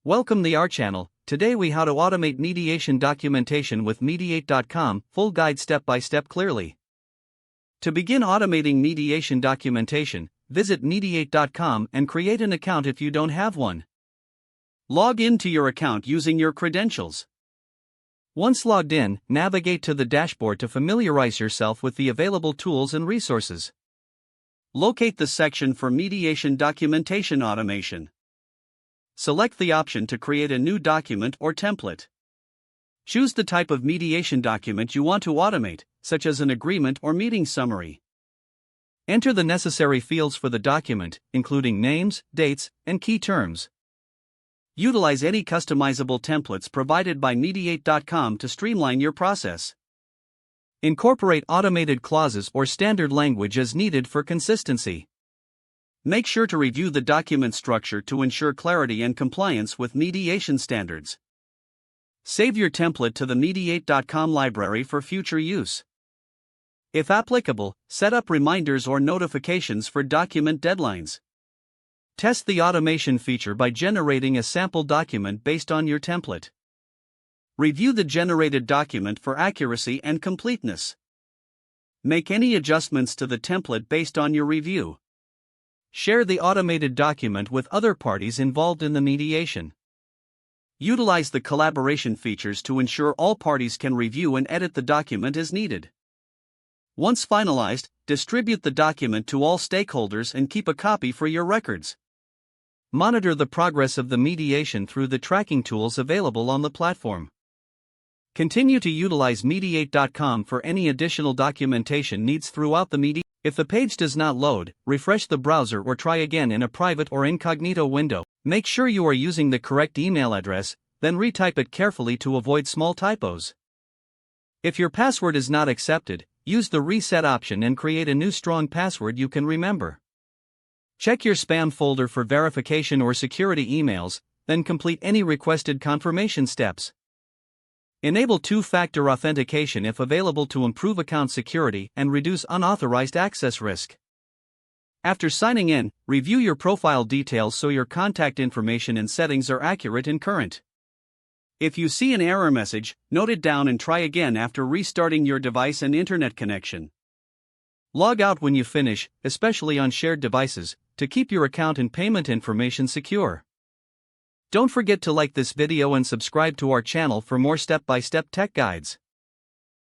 Welcome to our channel. Today we how to automate mediation documentation with Mediate.com, full guide step by step clearly. To begin automating mediation documentation, visit Mediate.com and create an account if you don't have one. Log into your account using your credentials. Once logged in, navigate to the dashboard to familiarize yourself with the available tools and resources. Locate the section for mediation documentation automation. Select the option to create a new document or template. Choose the type of mediation document you want to automate, such as an agreement or meeting summary. Enter the necessary fields for the document, including names, dates, and key terms. Utilize any customizable templates provided by Mediate.com to streamline your process. Incorporate automated clauses or standard language as needed for consistency. Make sure to review the document structure to ensure clarity and compliance with mediation standards. Save your template to the Mediate.com library for future use. If applicable, set up reminders or notifications for document deadlines. Test the automation feature by generating a sample document based on your template. Review the generated document for accuracy and completeness. Make any adjustments to the template based on your review. Share the automated document with other parties involved in the mediation. Utilize the collaboration features to ensure all parties can review and edit the document as needed. Once finalized, distribute the document to all stakeholders and keep a copy for your records. Monitor the progress of the mediation through the tracking tools available on the platform. Continue to utilize Mediate.com for any additional documentation needs throughout the mediation. If the page does not load, refresh the browser or try again in a private or incognito window. Make sure you are using the correct email address, then retype it carefully to avoid small typos. If your password is not accepted, use the reset option and create a new strong password you can remember. Check your spam folder for verification or security emails, then complete any requested confirmation steps. Enable two-factor authentication if available to improve account security and reduce unauthorized access risk. After signing in, review your profile details so your contact information and settings are accurate and current. If you see an error message, note it down and try again after restarting your device and internet connection. Log out when you finish, especially on shared devices, to keep your account and payment information secure. Don't forget to like this video and subscribe to our channel for more step-by-step tech guides.